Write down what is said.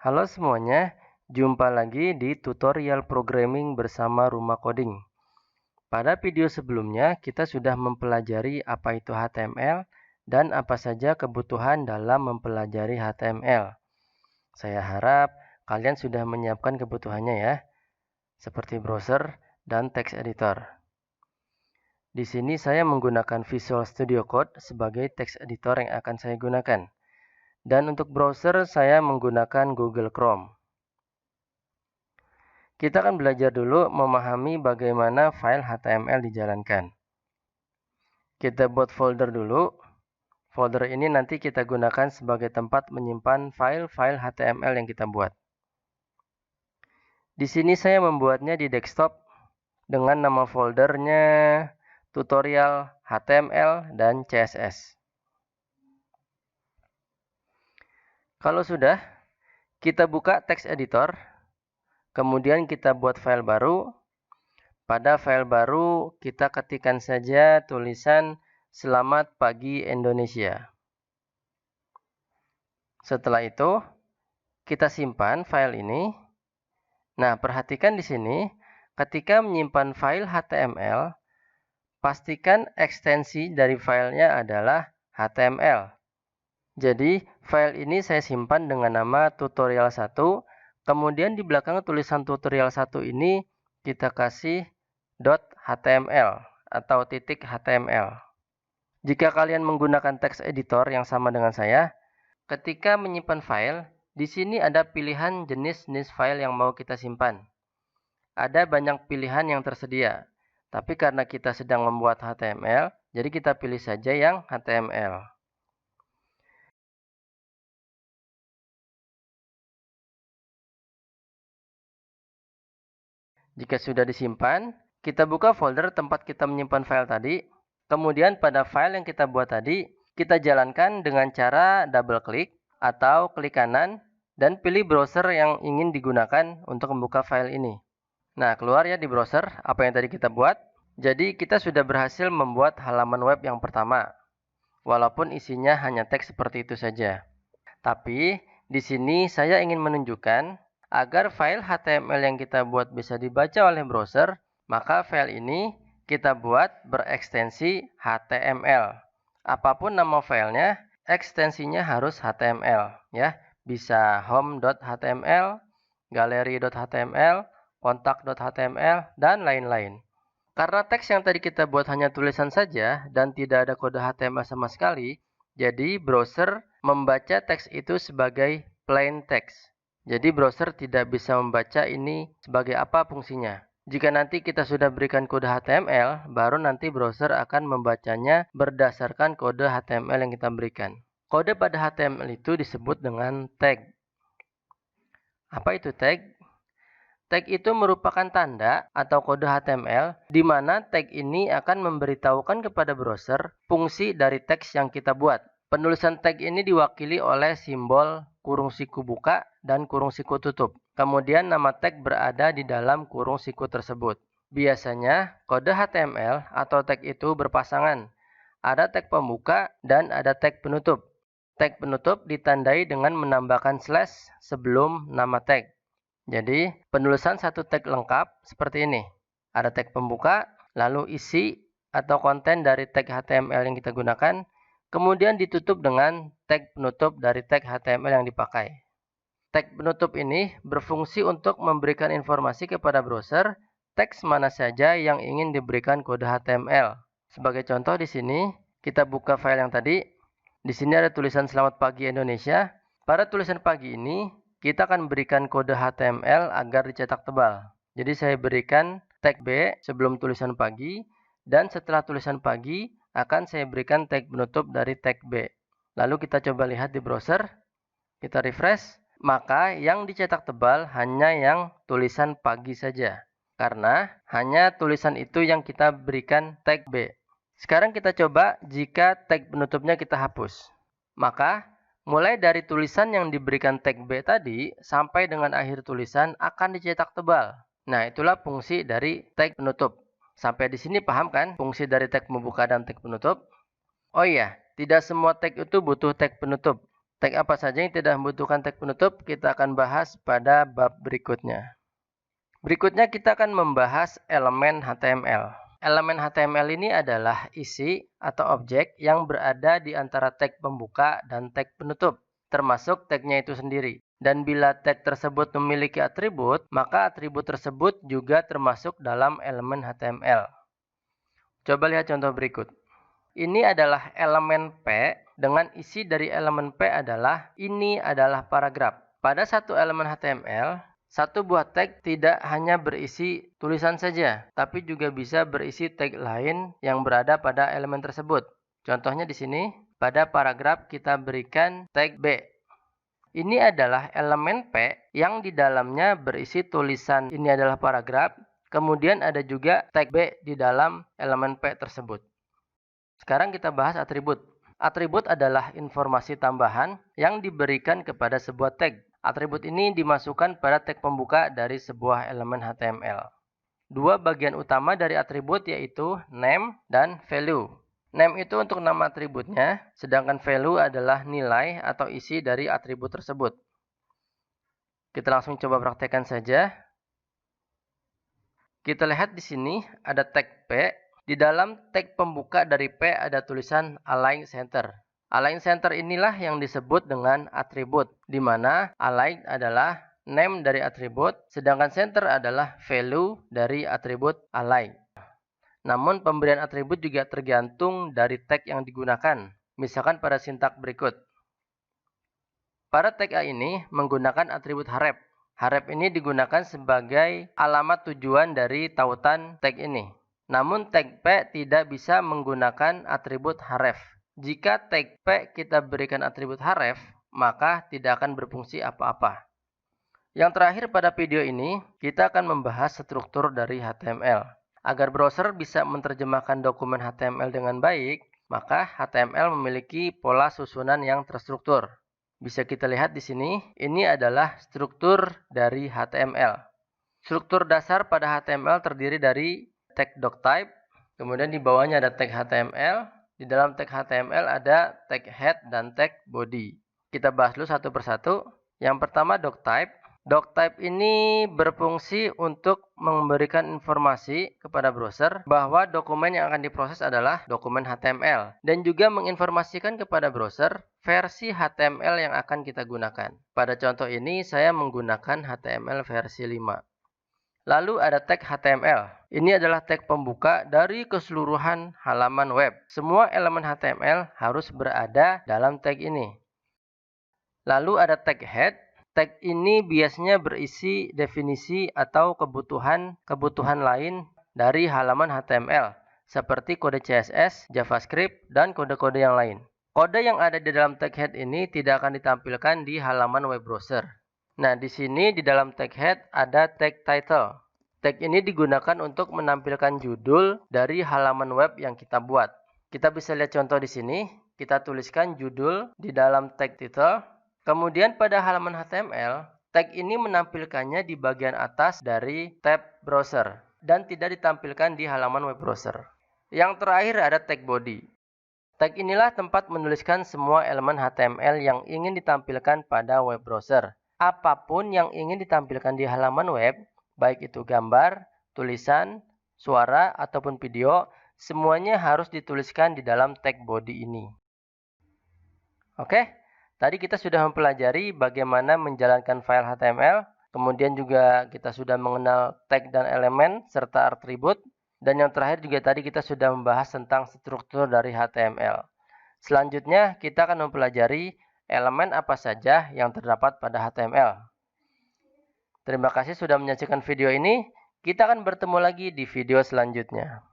Halo semuanya, jumpa lagi di tutorial programming bersama Rumah Coding. Pada video sebelumnya, kita sudah mempelajari apa itu HTML dan apa saja kebutuhan dalam mempelajari HTML. Saya harap kalian sudah menyiapkan kebutuhannya ya, seperti browser dan text editor. Di sini saya menggunakan Visual Studio Code sebagai text editor yang akan saya gunakan. Dan untuk browser, saya menggunakan Google Chrome. Kita akan belajar dulu memahami bagaimana file HTML dijalankan. Kita buat folder dulu. Folder ini nanti kita gunakan sebagai tempat menyimpan file-file HTML yang kita buat. Di sini saya membuatnya di desktop dengan nama foldernya tutorial HTML dan CSS. Kalau sudah, kita buka text editor. Kemudian kita buat file baru. Pada file baru, kita ketikkan saja tulisan "Selamat pagi Indonesia". Setelah itu, kita simpan file ini. Nah, perhatikan di sini, ketika menyimpan file HTML, pastikan ekstensi dari filenya adalah HTML. Jadi, file ini saya simpan dengan nama tutorial1. Kemudian di belakang tulisan tutorial1 ini, kita kasih .html atau .html. Jika kalian menggunakan text editor yang sama dengan saya, ketika menyimpan file, di sini ada pilihan jenis-jenis file yang mau kita simpan. Ada banyak pilihan yang tersedia, tapi karena kita sedang membuat HTML, jadi kita pilih saja yang HTML. Jika sudah disimpan, kita buka folder tempat kita menyimpan file tadi. Kemudian pada file yang kita buat tadi, kita jalankan dengan cara double klik atau klik kanan dan pilih browser yang ingin digunakan untuk membuka file ini. Nah, keluar ya di browser apa yang tadi kita buat. Jadi kita sudah berhasil membuat halaman web yang pertama. Walaupun isinya hanya teks seperti itu saja. Tapi di sini saya ingin menunjukkan agar file HTML yang kita buat bisa dibaca oleh browser, maka file ini kita buat berekstensi HTML. Apapun nama filenya, ekstensinya harus HTML ya. Bisa home.html, gallery.html, kontak.html, dan lain-lain. Karena teks yang tadi kita buat hanya tulisan saja dan tidak ada kode HTML sama sekali, jadi browser membaca teks itu sebagai plain text. Jadi browser tidak bisa membaca ini sebagai apa fungsinya. Jika nanti kita sudah berikan kode HTML, baru nanti browser akan membacanya berdasarkan kode HTML yang kita berikan. Kode pada HTML itu disebut dengan tag. Apa itu tag? Tag itu merupakan tanda atau kode HTML di mana tag ini akan memberitahukan kepada browser fungsi dari teks yang kita buat. Penulisan tag ini diwakili oleh simbol kurung siku buka dan kurung siku tutup. Kemudian nama tag berada di dalam kurung siku tersebut. Biasanya kode HTML atau tag itu berpasangan. Ada tag pembuka dan ada tag penutup. Tag penutup ditandai dengan menambahkan slash sebelum nama tag. Jadi, penulisan satu tag lengkap seperti ini. Ada tag pembuka, lalu isi atau konten dari tag HTML yang kita gunakan, kemudian ditutup dengan tag penutup dari tag HTML yang dipakai. Tag penutup ini berfungsi untuk memberikan informasi kepada browser teks mana saja yang ingin diberikan kode HTML. Sebagai contoh di sini, kita buka file yang tadi. Di sini ada tulisan "Selamat pagi Indonesia". Pada tulisan pagi ini, kita akan berikan kode HTML agar dicetak tebal. Jadi saya berikan tag B sebelum tulisan pagi, dan setelah tulisan pagi akan saya berikan tag penutup dari tag B. Lalu kita coba lihat di browser, kita refresh, maka yang dicetak tebal hanya yang tulisan pagi saja. Karena hanya tulisan itu yang kita berikan tag B. Sekarang kita coba jika tag penutupnya kita hapus. Maka mulai dari tulisan yang diberikan tag B tadi sampai dengan akhir tulisan akan dicetak tebal. Nah, itulah fungsi dari tag penutup. Sampai di sini paham kan fungsi dari tag pembuka dan tag penutup? Oh iya, tidak semua tag itu butuh tag penutup. Tag apa saja yang tidak membutuhkan tag penutup kita akan bahas pada bab berikutnya. Berikutnya kita akan membahas elemen HTML. Elemen HTML ini adalah isi atau objek yang berada di antara tag pembuka dan tag penutup, termasuk tagnya itu sendiri. Dan bila tag tersebut memiliki atribut, maka atribut tersebut juga termasuk dalam elemen HTML. Coba lihat contoh berikut. Ini adalah elemen P, dengan isi dari elemen P adalah ini adalah paragraf. Pada satu elemen HTML, satu buah tag tidak hanya berisi tulisan saja, tapi juga bisa berisi tag lain yang berada pada elemen tersebut. Contohnya di sini, pada paragraf kita berikan tag B. Ini adalah elemen P yang di dalamnya berisi tulisan ini adalah paragraf, kemudian ada juga tag B di dalam elemen P tersebut. Sekarang kita bahas atribut. Atribut adalah informasi tambahan yang diberikan kepada sebuah tag. Atribut ini dimasukkan pada tag pembuka dari sebuah elemen HTML. Dua bagian utama dari atribut yaitu name dan value. Name itu untuk nama atributnya, sedangkan value adalah nilai atau isi dari atribut tersebut. Kita langsung coba praktekkan saja. Kita lihat di sini ada tag P. Di dalam tag pembuka dari P ada tulisan align center. Align center inilah yang disebut dengan atribut, di mana align adalah name dari atribut, sedangkan center adalah value dari atribut align. Namun pemberian atribut juga tergantung dari tag yang digunakan. Misalkan pada sintak berikut. Pada tag A ini menggunakan atribut href. Href ini digunakan sebagai alamat tujuan dari tautan tag ini. Namun tag P tidak bisa menggunakan atribut href. Jika tag P kita berikan atribut href, maka tidak akan berfungsi apa-apa. Yang terakhir pada video ini, kita akan membahas struktur dari HTML. Agar browser bisa menerjemahkan dokumen HTML dengan baik, maka HTML memiliki pola susunan yang terstruktur. Bisa kita lihat di sini, ini adalah struktur dari HTML. Struktur dasar pada HTML terdiri dari tag doctype, kemudian di bawahnya ada tag HTML, di dalam tag HTML ada tag head dan tag body. Kita bahas dulu satu persatu. Yang pertama doctype. Doctype ini berfungsi untuk memberikan informasi kepada browser bahwa dokumen yang akan diproses adalah dokumen HTML dan juga menginformasikan kepada browser versi HTML yang akan kita gunakan. Pada contoh ini saya menggunakan HTML versi 5. Lalu ada tag HTML. Ini adalah tag pembuka dari keseluruhan halaman web. Semua elemen HTML harus berada dalam tag ini. Lalu ada tag head. Tag ini biasanya berisi definisi atau kebutuhan lain dari halaman HTML, seperti kode CSS, JavaScript, dan kode-kode yang lain. Kode yang ada di dalam tag head ini tidak akan ditampilkan di halaman web browser. Nah, di sini di dalam tag head ada tag title. Tag ini digunakan untuk menampilkan judul dari halaman web yang kita buat. Kita bisa lihat contoh di sini. Kita tuliskan judul di dalam tag title. Kemudian pada halaman HTML, tag ini menampilkannya di bagian atas dari tab browser dan tidak ditampilkan di halaman web browser. Yang terakhir ada tag body. Tag inilah tempat menuliskan semua elemen HTML yang ingin ditampilkan pada web browser. Apapun yang ingin ditampilkan di halaman web, baik itu gambar, tulisan, suara, ataupun video, semuanya harus dituliskan di dalam tag body ini. Oke, tadi kita sudah mempelajari bagaimana menjalankan file HTML, kemudian juga kita sudah mengenal tag dan elemen, serta atribut, dan yang terakhir juga tadi kita sudah membahas tentang struktur dari HTML. Selanjutnya, kita akan mempelajari elemen apa saja yang terdapat pada HTML. Terima kasih sudah menyaksikan video ini. Kita akan bertemu lagi di video selanjutnya.